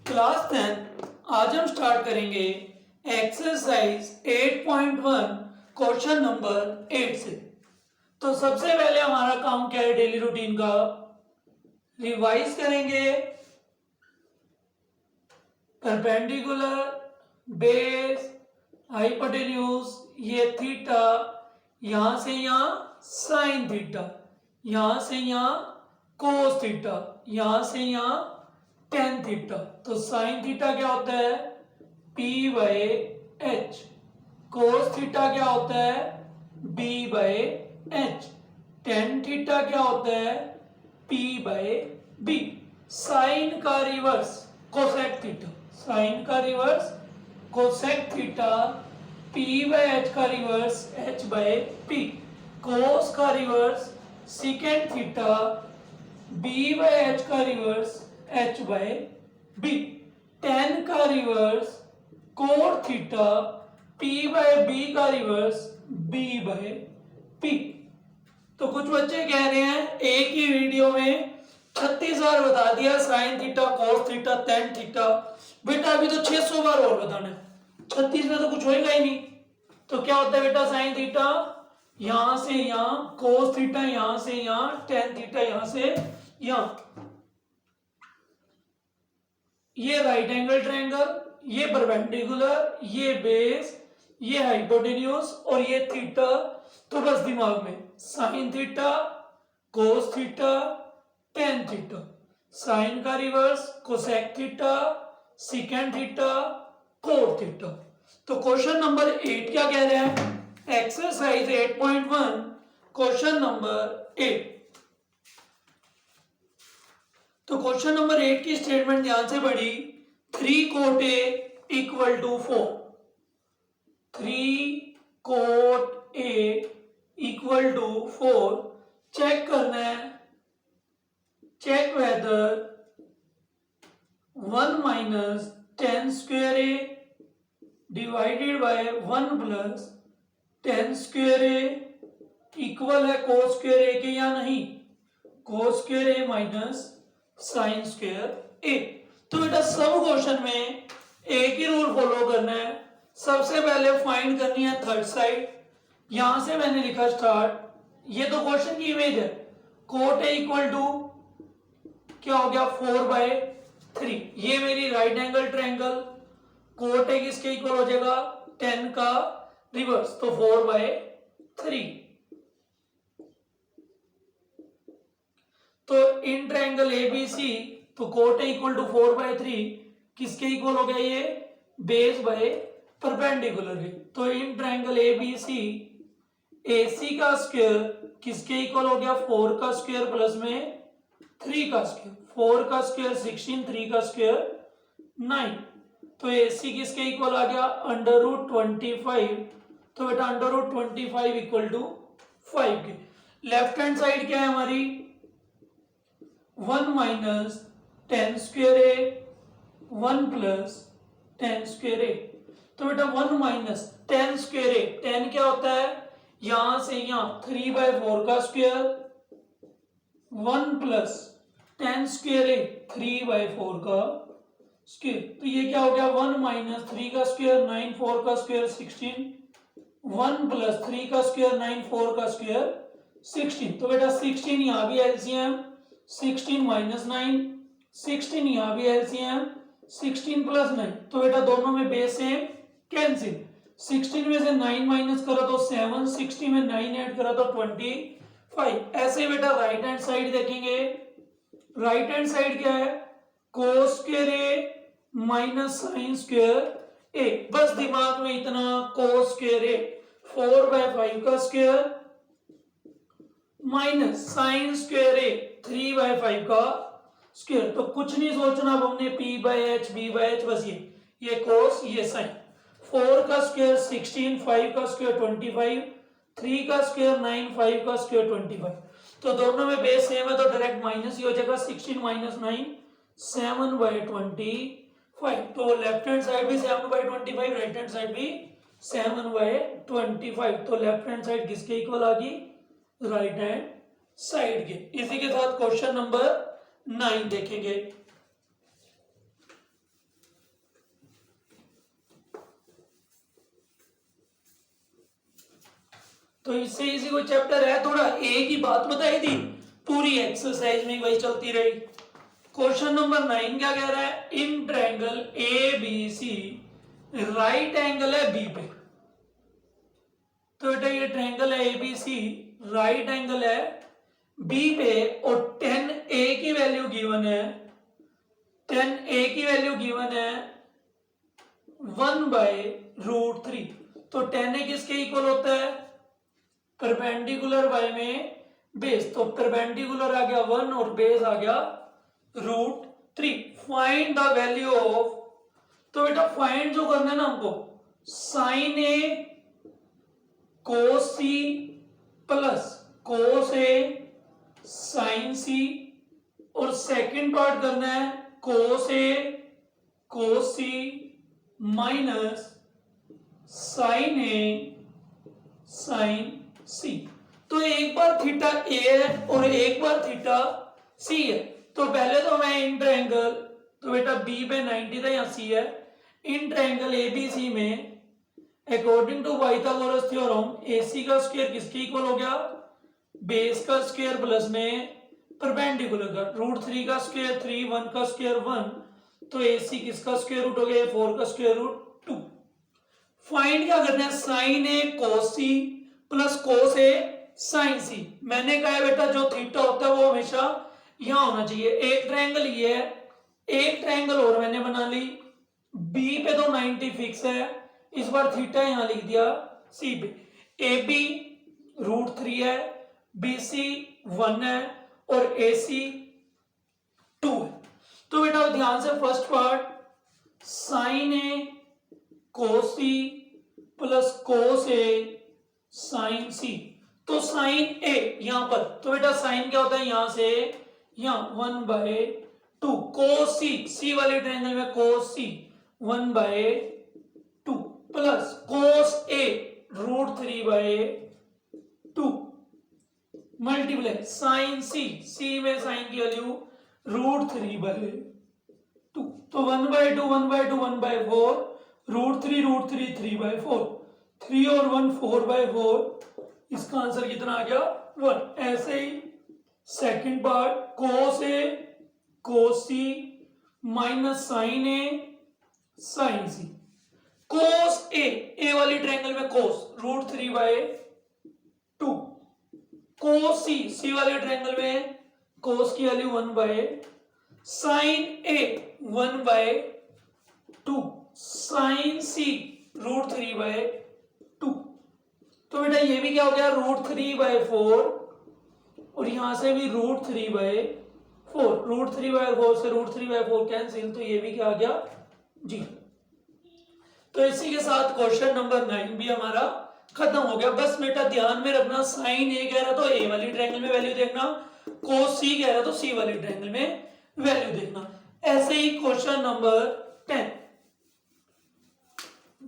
Class 10 आज हम start करेंगे एक्सरसाइज 8.1 क्वेश्चन नंबर 8 से। तो सबसे पहले हमारा काम क्या है, डेली रूटीन का रिवाइज करेंगे। परपेंडिकुलर, बेस, हाइपोटेन्यूज, ये थीटा, यहां से यहां साइन थीटा, यहां से यहां कोस थीटा, यहां से यहां टेन थीटा। तो साइन थीटा क्या होता है, P by H. Cos theta क्या होता है, B by H. Tan theta क्या होता है, पी बाय बी। साइन का रिवर्स कोसेक थीटा, साइन का reverse cosec theta, P by H का reverse H by P. Cos का reverse secant theta, B by H का reverse H by B. Tan का reverse cot theta, P by B का reverse B by P. तो कुछ बच्चे कह रहे हैं एक ही वीडियो में 36 बार बता दिया sign theta, cos theta, tan theta. बेटा अभी तो 600 बार और बताना है, 36 में तो कुछ होएगा ही नहीं। तो क्या होता है बेटा, साइन थीटा यहां से यहां, कोस थीटा यहां से यहां, टेन थीटा यहां से यहां। ये राइट एंगल ट्रायंगल, ये परपेंडिकुलर, ये बेस, ये हाइपोटेन्यूज और ये थीटा। तो बस दिमाग में sine theta, cos theta, tan theta. Sine का reverse cosec theta, secant theta, cot theta. तो क्वेश्चन नंबर 8 क्या कह रहा है, एक्सरसाइज 8.1 क्वेश्चन नंबर 8। तो क्वेश्चन नंबर 8 की स्टेटमेंट ध्यान से पढ़ी, 3 cot A equal to 4। 3 cot A equal to 4। Check करना है, check whether 1 minus 10 square A divided by 1 plus 10 square A equal है कोस स्क्वायर ए के या नहीं, cos square A minus sine square A. तो बेटा सब क्वेश्चन में एक ही रूल फॉलो करना है। सबसे पहले फाइंड करनी है थर्ड साइड। यहां से मैंने लिखा स्टार्ट, ये तो क्वेश्चन की इमेज है। कोट ए इक्वल टू क्या हो गया, 4/3। ये मेरी right angle triangle, cot A किसके इक्वल हो जाएगा, 10 का रिवर्स, तो 4/3। तो इन ट्रायंगल एबीसी, तो कोट ए इक्वल टू 4/3 किसके इक्वल हो गया, ये बेस बाय परपेंडिकुलर है। तो इन ट्रायंगल एबीसी एसी का स्क्वायर किसके इक्वल हो गया, 4 का स्क्वायर प्लस में 3 का स्क्वायर। 4 का स्क्वायर 16, 3 का स्क्वायर 9। तो एसी किसके इक्वल आ गया, √25। तो बेटा √25 इक्वल टू 5 के। लेफ्ट हैंड साइड क्या है हमारी, 1 minus 10 square A, 1 plus 10 square A. तो बेटा 1 माइनस 10 स्क्वायर ए, 10 क्या होता है, यहां से यहां 3/4 का स्क्वायर, 1 प्लस 10 स्क्वायर ए 3/4 का स्क्वायर। तो ये क्या हो गया, 1 माइनस 3 का स्क्वायर 9, 4 का स्क्वायर 16, 1 प्लस 3 का स्क्वायर 9, 4 का स्क्वायर 16। तो बेटा 16 यहां भी एलसीएम, 16 माइनस 9, 16 यहां भी एलसीएम, 16 प्लस 9। तो बेटा दोनों में बेस सेम, कैंसिल। 16 में से 9 माइनस करो तो 7, 60 में 9 ऐड करो तो 25। ऐसे बेटा राइट हैंड साइड देखेंगे, राइट हैंड साइड क्या है, cos square A minus sine square ए। बस दिमाग में इतना, कोस स्क्वायर ए 4/5 का स्क्वायर माइनस साइन स्क्वायर ए 3/5 का स्क्वायर। तो कुछ नहीं सोचना, अब हमने p/h b/h, बस ये कोस, ये साइन। 4 का स्क्वायर 16, 5 का स्क्वायर 25, 3 का स्क्वायर 9, 5 का स्क्वायर 25। तो दोनों में बेस सेम है तो डायरेक्ट माइनस ही हो जाएगा, 16 माइनस 9 7/25। तो लेफ्ट हैंड साइड भी 7/25, राइट हैंड साइड भी 7/25। तो लेफ्ट हैंड साइड किसके इक्वल आ गई, राइट हैंड साइड के। इसी के साथ क्वेश्चन नंबर 9 देखेंगे। तो इससे इसी कोई चैप्टर है थोड़ा, एक ही बात बताई थी, पूरी एक्सरसाइज में वही चलती रही। क्वेश्चन नंबर 9 क्या कह रहा है, in triangle A B C right angle है बी पे। तो बेटा ये ट्रायंगल है A B C, right angle है बी पे, और 10a की वैल्यू गिवन है, 10a की वैल्यू गिवन है 1/√3। तो 10a किसके इक्वल होता है, परपेंडिकुलर y में बेस, तो परपेंडिकुलर आ गया 1 और बेस आ गया √3। फाइंड द वैल्यू ऑफ, तो बेटा फाइंड जो करना है ना हमको, साइन ए कोस सी प्लस कोस ए साइन सी, और सेकंड पार्ट करना है कोस ए कोस सी माइनस साइन ए साइन सी। तो एक बार थीटा ए है और एक बार थीटा सी है। तो पहले तो मैं इन ट्रायंगल, तो बेटा बी पे 90 था, यहाँ सी है, in triangle A B C में according to Pythagoras theorem AC का स्क्वायर किसके इक्वल हो गया, बेस का स्क्वायर प्लस में परपेंडिकुलर का, √3 का स्क्वायर 3, 1 का स्क्वायर 1, तो एसी किसका स्क्वायर रूट हो गया, 4 का स्क्वायर रूट 2। फाइंड क्या करना है, साइन ए कोस सी प्लस कोस ए साइन सी। मैंने कहा बेटा जो थीटा होता है वो हमेशा यहां होना चाहिए। एक ट्रायंगल ये है, एक ट्रायंगल और मैंने बना ली, बी पे तो 90 फिक्स है, इस बार थीटा यहां लिख दिया सी पे। ए बी √3 है, बी सी 1 है और ए सी 2 है। तो बेटा ध्यान से फर्स्ट पार्ट, साइन ए कोस सी प्लस कोस ए साइन सी। तो साइन ए यहां पर, तो बेटा साइन क्या होता है, यहां से यहां 1/2, कोस सी, सी वाले ट्रायंगल में कोस सी 1/2 प्लस कोस ए √3/2 मल्टीप्लाई साइन सी, सी में साइन की वैल्यू √3/2। तो 1/2 1/2 1/4, √3 3/4, 3 और 1 4/4, इसका आंसर कितना आ गया 1। ऐसे ही सेकंड पार्ट, कोस ए कोस सी माइनस साइन ए साइन सी। कोस ए वाली ट्रायंगल में कोस √3/2, कोस सी वाले ट्रायंगल में कोस की वैल्यू 1/, साइन ए 1/2, साइन सी √3/2। तो बेटा ये भी क्या हो गया √3/4, और यहां से भी √3/4, √3/4 से √3/4 कैंसिल, तो ये भी क्या आ गया जी। तो इसी के साथ क्वेश्चन नंबर 9 भी हमारा खत्म हो गया। बस बेटा ध्यान में रखना, साइन ए कह रहा तो ए वाली ट्रायंगल में वैल्यू देखना, कोस सी कह रहा तो सी वाली ट्रायंगल में वैल्यू देखना। ऐसे ही क्वेश्चन नंबर 10,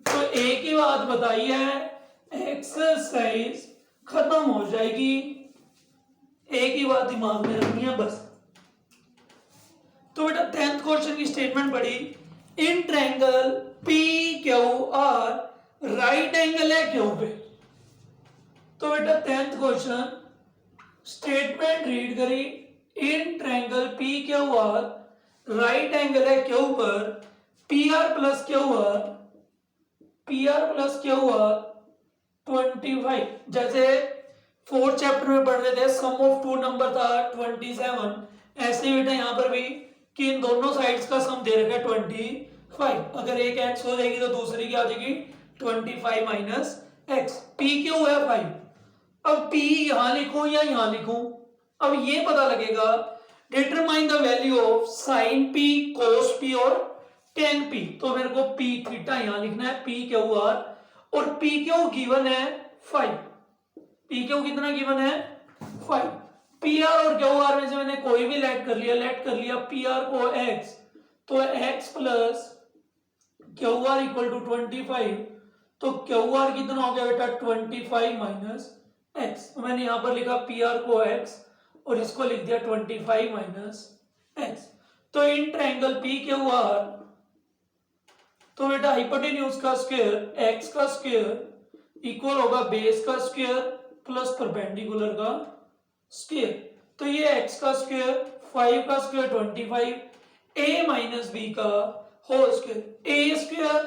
तो एक ही बात बताई है, एक्सरसाइज खत्म हो जाएगी, एक ही बात दिमाग में रखनी है बस। तो बेटा 10th क्वेश्चन की स्टेटमेंट पढ़ी, इन triangle P Q are right angle है क्यू पे। तो बेटा 10th क्वेश्चन स्टेटमेंट रीड करी, इन triangle P Q are right angle है क्यू पर, P R plus Q are, P R plus Q are 25। जैसे 4th चैप्टर में पढ़ रहे थे सम ऑफ टू नंबर था 27, ऐसे बेटा यहाँ पर भी कि इन दोनों साइड्स का सम दे रखा है 25। अगर एक एक्स हो जाएगी तो दूसरी क्या आ जाएगी 25 माइनस एक्स। पी क्यू है 5। अब पी यहां लिखूं या यहां लिखूं, अब ये पता लगेगा, determine the value of sine P cos P और टेन पी। तो मेरे को पी थीटा यहां लिखना है, पी क्यू आर, और पी क्यू गिवन है 5। पी क्यू कितना गिवन है 5। पी आर और क्यू आर में से मैंने कोई भी लेट कर लिया पी आर को x, तो x plus Q R equal to 25। तो क्यू आर कितना हो गया बेटा 25 माइनस एक्स। तो मैंने यहां पर लिखा पी आर को x और इसको लिख दिया 25 माइनस एक्स। तो in triangle P Q R, तो बेटा हाइपोटेन्यूज का स्क्वायर x का स्क्वायर इक्वल होगा बेस का स्क्वायर प्लस परपेंडिकुलर का स्क्वायर। तो ये x का स्क्वायर, 5 का स्क्वायर 25, a माइनस बी का होल स्क्वायर, ए स्क्वायर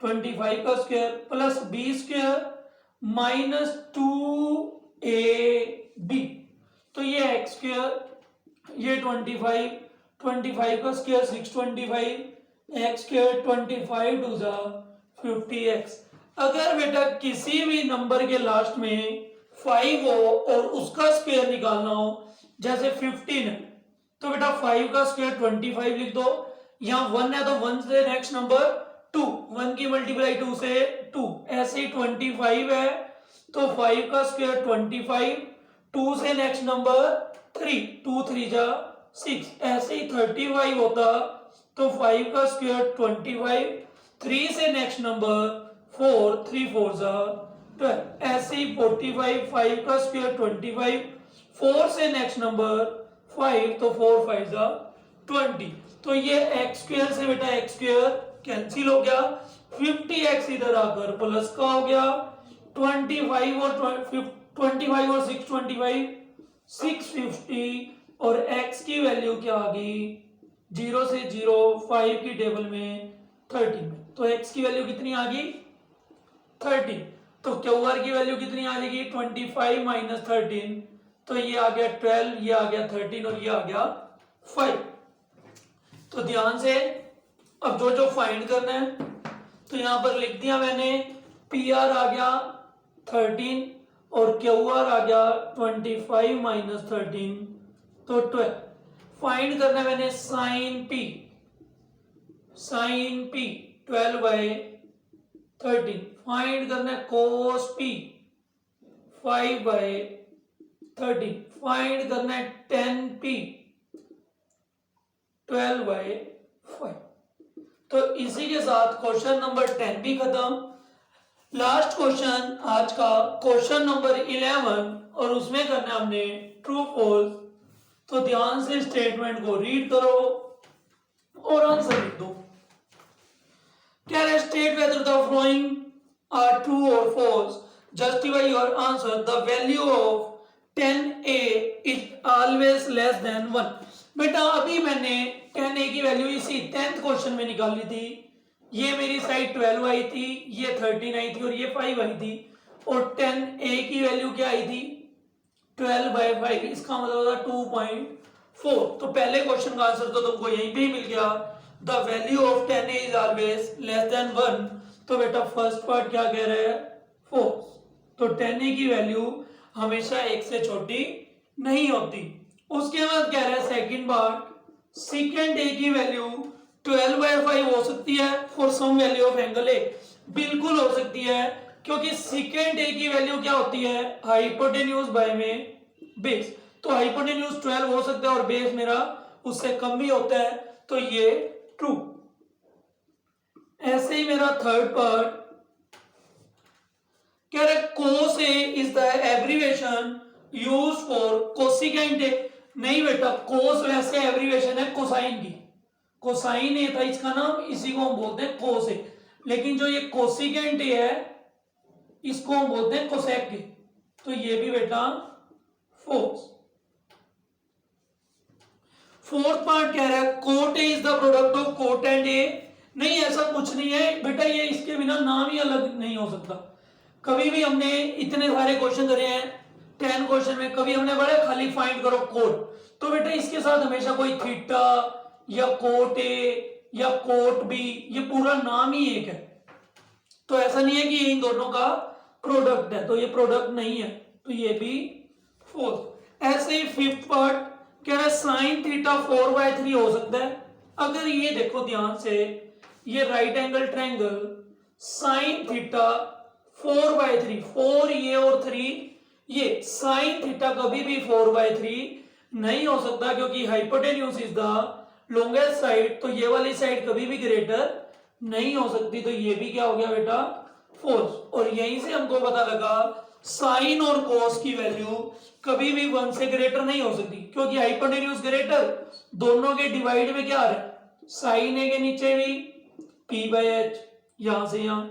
25 का square plus B square minus 2ab। तो ये x स्क्वायर, ये 25, 25 का स्क्वायर 625, x स्क्वायर 25 टू ज़ा 50x। अगर बेटा किसी भी नंबर के लास्ट में 5 हो और उसका स्क्वायर निकालना हो, जैसे 15 है तो बेटा 5 का स्क्वायर 25 लिख दो, यहाँ 1 है तो 1 से नेक्स्ट नंबर 2, 1 की मल्टीप्लाई 2 से 2, ऐसे ही 25 है तो 5 का स्क्वायर 25, 2 से नेक्स्ट नंबर 3, 2 3 जा 6, ऐसे ही 35 होता तो 5 का स्क्वायर 25, 3 से नेक्स्ट नंबर 4, 3 4 जा 12, ऐसे ही 45, 5 का स्क्वायर 25, 4 से नेक्स्ट नंबर 5 तो 4 5 जा 20। तो ये एक्स स्क्वायर से बेटा एक्स स्क्वायर कैंसिल हो गया, 50x इधर आकर प्लस का हो गया, 25 और 625 650 और x की वैल्यू क्या आ गई 0 से 0 5 की टेबल में 30 में, तो x की वैल्यू कितनी आ गई 30। तो QR की वैल्यू कितनी आ जाएगी 25 माइनस 13, तो ये आ गया 12, ये आ गया 13 और ये आ गया 5। तो ध्यान से अब जो जो फाइंड करना है तो यहां पर लिख दिया मैंने, PR आ गया 13 और QR आ गया 25 माइनस 13 तो 12। फाइंड करना है मैंने साइन P 12 बाय 13। फाइंड करना है cos P 5 बाय 13। फाइंड करना है tan P 12 बाय 5। तो इसी के साथ क्वेश्चन नंबर 10 भी खत्म। लास्ट क्वेश्चन आज का क्वेश्चन नंबर 11 और उसमें करना है हमने ट्रू फॉल्स। तो ध्यान से स्टेटमेंट को रीड करो और आंसर लिख दो। कह रहे state whether the following are true और false, justify your answer. The value of 10a is always less than 1। बेटा अभी मैंने 10a की वैल्यू इसी 10th क्वेश्चन में निकाली थी। ये मेरी साइड 12 आई थी, ये 13 आई थी और ये 5 आई थी, और 10a की वैल्यू क्या आई थी 12 बाय 5, इसका मतलब होता 2.4। तो पहले क्वेश्चन का आंसर तो तुमको यहीं पे ही मिल गया, the value of 10a is always less than 1। तो बेटा फर्स्ट पार्ट क्या कह रहे हैं फॉल्स। तो 10a की वैल्यू हमेशा 1 से छोटी नहीं होती। उसके बाद कह रहा है सेकंड पार्ट, सेकंड a की वैल्यू 12 बाय 5 हो सकती है for some value of angle a, बिल्कुल हो सकती है, क्योंकि सेकंड a की वैल्यू क्या होती है हाइपोटेन्यूज बाय में बेस। तो हाइपोटेन्यूज 12 हो सकता है और बेस मेरा उससे कम भी होता है, तो ये ट्रू। ऐसे ही मेरा थर्ड पार्ट कह रहा है cos a is the abbreviation use for cosecant a। नहीं बेटा cos वैसे एब्रीविएशन है कोसाइन की, कोसाइन a था इसका नाम, इसी को हम बोलते हैं cos a। लेकिन जो ये कोसिकेंट a है इसको हम बोलते हैं कोसेक a। तो ये भी बेटा फॉल्स। फोर्थ पार्ट कह रहा है cot a is the product of cot and a। नहीं ऐसा कुछ नहीं है बेटा, ये इसके बिना नाम ही अलग नहीं हो सकता। कभी भी हमने इतने सारे क्वेश्चन करे हैं 10 क्वेश्चन में, कभी हमने बड़े खाली फाइंड करो कोट, तो बेटा इसके साथ हमेशा कोई थीटा या कोट ए या कोट बी, ये पूरा नाम ही एक है। तो ऐसा नहीं है कि इन दोनों का प्रोडक्ट है, तो ये प्रोडक्ट नहीं है, तो ये भी फोर्थ। ऐसे ही फिफ्थ पार्ट कह रहा है साइन थीटा 4/3 हो सकता है। अगर ये देखो ध्यान से, ये right angle triangle sine theta 4/3, 4 ये और 3 ये, साइन थीटा कभी भी 4/3 नहीं हो सकता, क्योंकि hypotenuse is the longest side, तो ये वाली साइड कभी भी ग्रेटर नहीं हो सकती। तो ये भी क्या हो गया बेटा फोर्स। और यहीं से हमको पता लगा साइन और कोस की वैल्यू कभी भी 1 से ग्रेटर नहीं हो सकती, क्योंकि हाइपोटेन्यूज ग्रेटर, दोनों के डिवाइड में क्या आ रहा है साइन ए के नीचे भी p/h, यहां से यहां,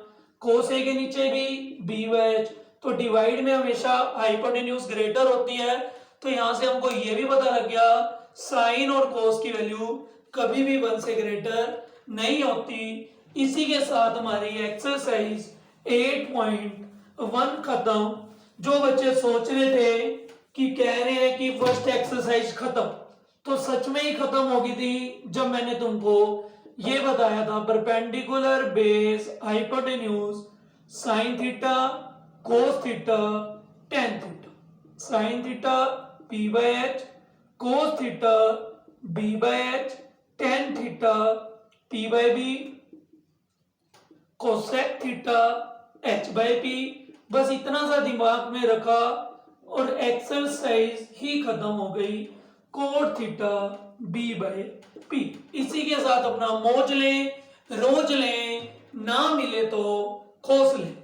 कोस ए के नीचे भी b/h, तो डिवाइड में हमेशा हाइपोटेन्यूज ग्रेटर होती है, तो यहां से हमको ये भी पता लग गया साइन और कोस की वैल्यू कभी भी 1 से ग्रेटर नहीं होती। इसी के साथ हमारी एक्सरसाइज 8.1 खत्म। जो बच्चे सोच रहे थे कि कह रहे हैं कि फर्स्ट एक्सरसाइज खत्म, तो सच में ही खत्म होगी थी जब मैंने तुमको ये बताया था perpendicular base hypotenuse sine theta cos theta tan theta, sine theta P by H, cos theta B by H, tan theta P by B, cosec theta H by P. बस इतना सा दिमाग में रखा और एक्सरसाइज ही खत्म हो गई, cot theta B by P. इसी के साथ अपना मौज लें, रोज लें, ना मिले तो खोस लें।